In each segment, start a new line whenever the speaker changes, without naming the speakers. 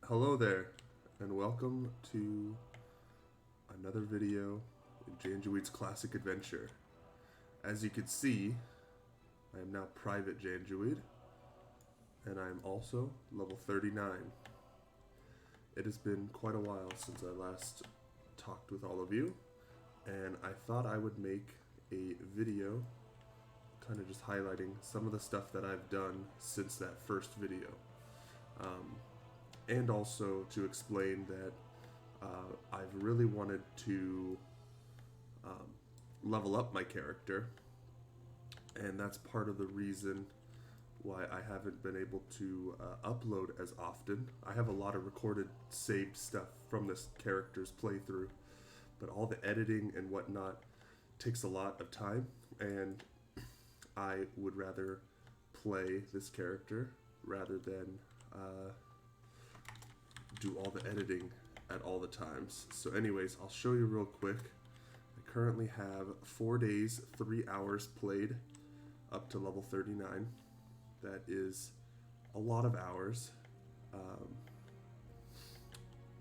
Hello there, and welcome to another video in Janjoweed's Classic Adventure. As you can see, I am now Private Janjoweed, and I am also level 39. It has been quite a while since I last talked with all of you, and I thought I would make a video kind of just highlighting some of the stuff that I've done since that first video. And also to explain that I've really wanted to level up my character, and that's part of the reason why I haven't been able to upload as often. I have a lot of recorded saved stuff from this character's playthrough, but all the editing and whatnot takes a lot of time, and I would rather play this character rather than do all the editing at all the times. So anyways, I'll show you real quick. I currently have 4 days, 3 hours played up to level 39. That is a lot of hours.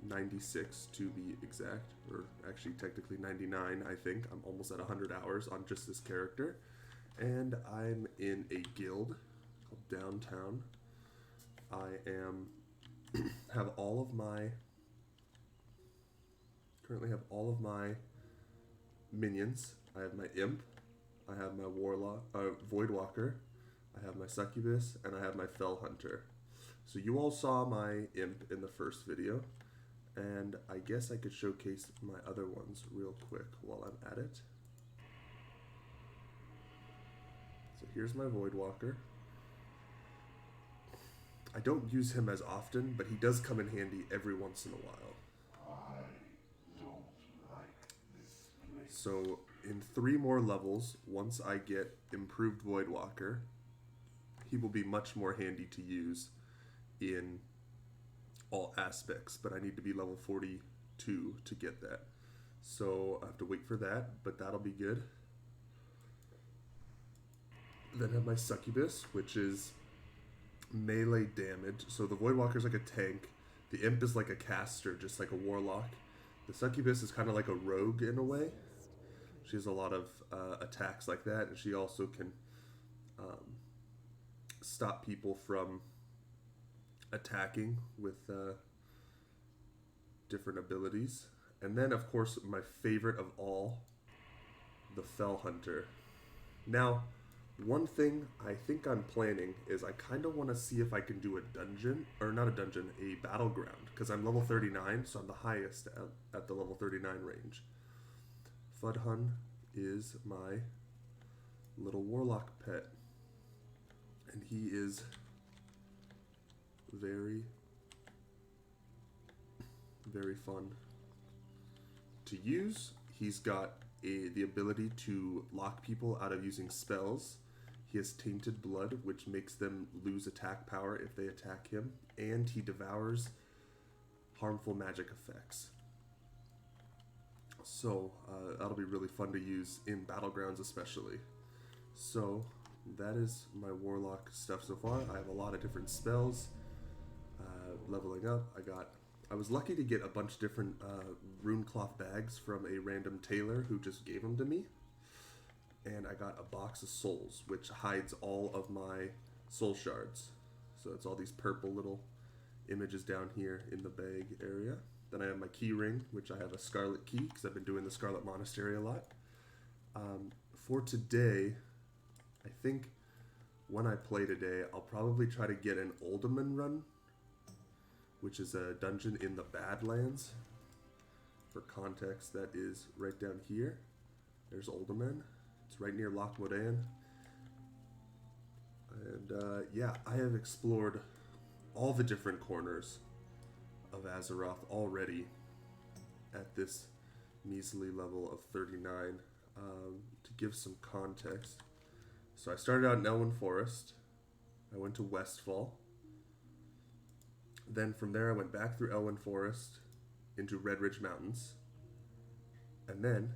96 to be exact, or actually technically 99, I think. I'm almost at 100 hours on just this character. And I'm in a guild called Downtown. I have all of my minions. I have my imp, I have my warlock, voidwalker, I have my succubus, and I have my fell hunter. So you all saw my imp in the first video, and I guess I could showcase my other ones real quick while I'm at it. So here's my voidwalker. I don't use him as often, but he does come in handy every once in a while. So in 3 more levels, once I get improved Voidwalker, he will be much more handy to use in all aspects, but I need to be level 42 to get that. So I have to wait for that, but that'll be good. Then I have my succubus, which is melee damage. So the Voidwalker is like a tank. The imp is like a caster, just like a warlock. The succubus is kind of like a rogue in a way. She has a lot of attacks like that, and she also can stop people from attacking with different abilities. And then, of course, my favorite of all, the fell hunter. Now, one thing I think I'm planning is I kind of want to see if I can do a dungeon, or not a dungeon, a battleground, because I'm level 39, so I'm the highest at the level 39 range. Fudhun is my little warlock pet, and he is very, very fun to use. He's got the ability to lock people out of using spells. He has tainted blood, which makes them lose attack power if they attack him, and he devours harmful magic effects. So that'll be really fun to use in battlegrounds especially. So that is my warlock stuff so far. I have a lot of different spells. Leveling up, I was lucky to get a bunch of different rune cloth bags from a random tailor who just gave them to me. And I got a box of souls, which hides all of my soul shards. So it's all these purple little images down here in the bag area. Then I have my key ring, which I have a scarlet key, because I've been doing the Scarlet Monastery a lot. For today, I think when I play today, I'll probably try to get an Uldaman run, which is a dungeon in the Badlands. For context, that is right down here. There's Uldaman. It's right near Loch Modan. And yeah, I have explored all the different corners of Azeroth already at this measly level of 39. To give some context, so I started out in Elwyn Forest. I went to Westfall. Then from there I went back through Elwyn Forest into Red Ridge Mountains, and then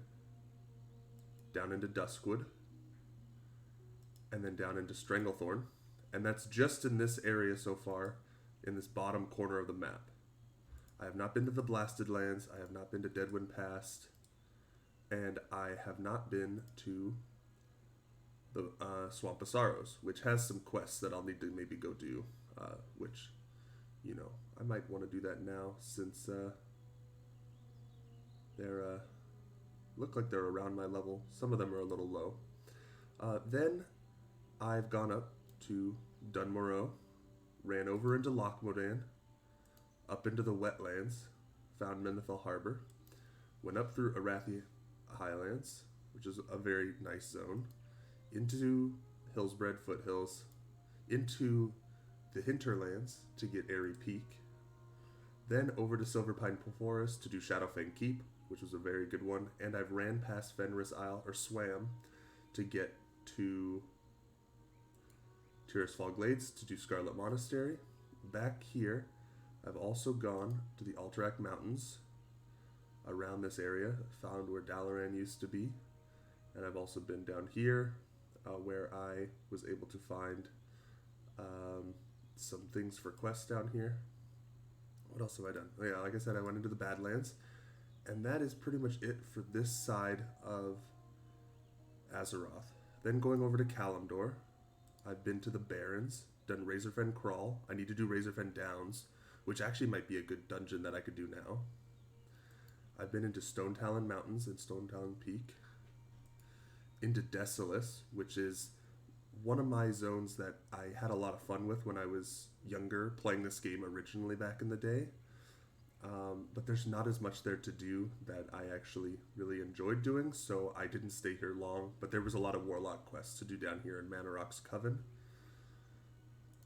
down into Duskwood, and then down into Stranglethorn. And that's just in this area so far, in this bottom corner of the map. I have not been to the Blasted Lands. I have not been to Deadwind Pass. And I have not been to the Swamp of Sorrows, which has some quests that I'll need to maybe go do, which, you know, I might want to do that now since they're look like they're around my level. Some of them are a little low. Then I've gone up to Dunmorrow, ran over into Lochmodan, up into the wetlands, found Menethil Harbor, went up through Arathi Highlands, which is a very nice zone, into Hillsbred Foothills, into the Hinterlands to get Airy Peak, then over to Silverpine Forest to do Shadowfang Keep, which was a very good one, and I've ran past Fenris Isle, or swam, to get to Tirisfal Glades to do Scarlet Monastery. Back here, I've also gone to the Alterac Mountains around this area, found where Dalaran used to be, and I've also been down here where I was able to find some things for quests down here. What else have I done? Oh yeah, like I said, I went into the Badlands, and that is pretty much it for this side of Azeroth. Then going over to Kalimdor, I've been to the Barrens, done Razorfen Crawl. I need to do Razorfen Downs, which actually might be a good dungeon that I could do now. I've been into Stone Talon Mountains and Stone Talon Peak. Into Desolus, which is one of my zones that I had a lot of fun with when I was younger, playing this game originally back in the day. But there's not as much there to do that I actually really enjoyed doing, so I didn't stay here long. But there was a lot of Warlock quests to do down here in Manorock's Coven.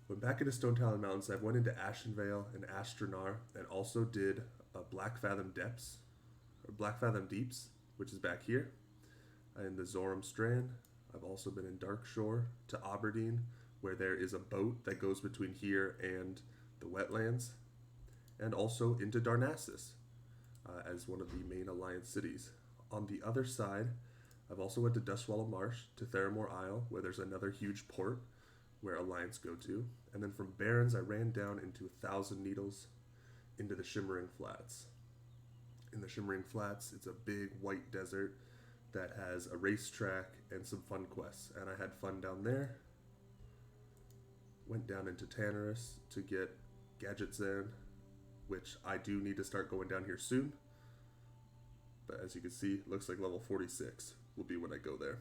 Went back into Stone Talon Mountains. I went into Ashenvale and Astronar, and also did Black Fathom Deeps, which is back here, in the Zoram Strand. I've also been in Darkshore to Aberdeen, where there is a boat that goes between here and the wetlands, and also into Darnassus as one of the main Alliance cities. On the other side, I've also went to Dustswallow Marsh, to Theramore Isle, where there's another huge port where Alliance go to, and then from Barrens I ran down into 1,000 Needles into the Shimmering Flats. In the Shimmering Flats, it's a big white desert that has a racetrack and some fun quests, and I had fun down there. Went down into Tannerus to get Gadget Zan, which I do need to start going down here soon. But as you can see, it looks like level 46 will be when I go there.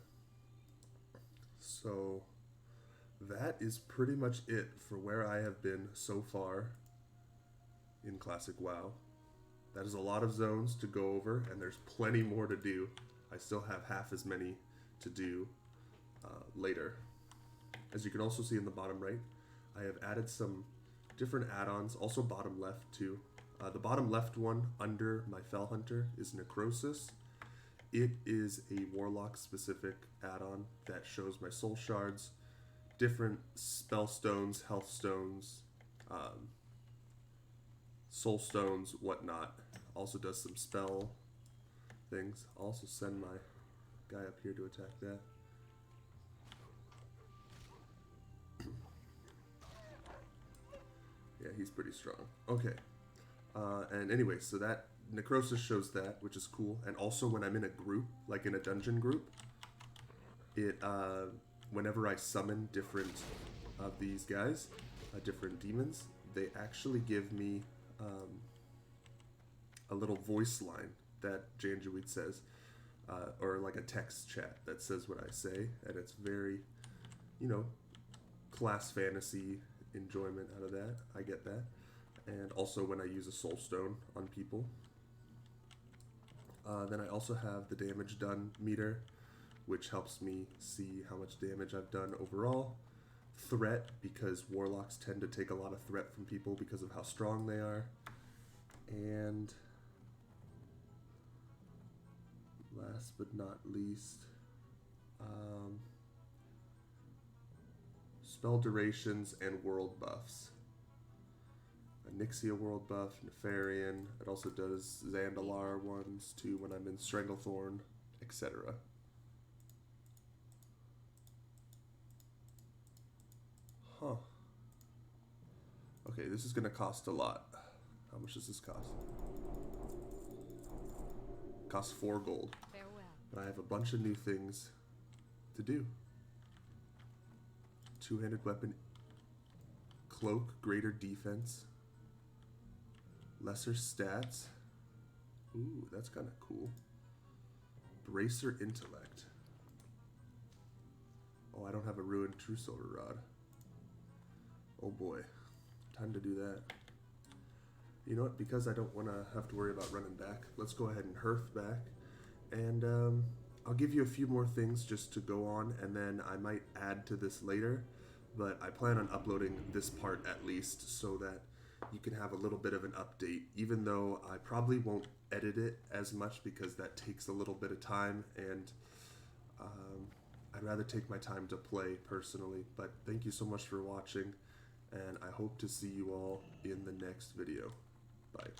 So that is pretty much it for where I have been so far in Classic WoW. That is a lot of zones to go over, and there's plenty more to do. I still have half as many to do later. As you can also see in the bottom right, I have added some different add-ons, also bottom left too. The bottom left one under my Fell Hunter is Necrosis. It is a Warlock specific add-on that shows my soul shards, different spell stones, health stones, soul stones, whatnot. Also does some spell things. I'll also send my guy up here to attack that. Yeah, he's pretty strong. Okay. And anyway, so that Necrosis shows that, which is cool. And also when I'm in a group, like in a dungeon group, it whenever I summon different of these guys, different demons, they actually give me a little voice line that Janjoweed says, or like a text chat that says what I say, and it's very, you know, class fantasy enjoyment out of that. I get that. And also when I use a soul stone on people. Then I also have the damage done meter, which helps me see how much damage I've done overall. Threat, because warlocks tend to take a lot of threat from people because of how strong they are. And last but not least, spell durations and world buffs. A Nixia world buff, Nefarian. It also does Zandalar ones too when I'm in Stranglethorn, etc. Huh. Okay, this is going to cost a lot. How much does this cost? Costs 4 gold.
Farewell.
But I have a bunch of new things to do. Two-handed weapon, cloak, greater defense, lesser stats. Ooh, that's kind of cool. Bracer intellect. Oh, I don't have a ruined true silver rod. Oh boy, time to do that. You know what, because I don't want to have to worry about running back, let's go ahead and hearth back. And I'll give you a few more things just to go on, and then I might add to this later. But I plan on uploading this part at least so that you can have a little bit of an update, even though I probably won't edit it as much because that takes a little bit of time, and I'd rather take my time to play personally. But thank you so much for watching, and I hope to see you all in the next video. Bye.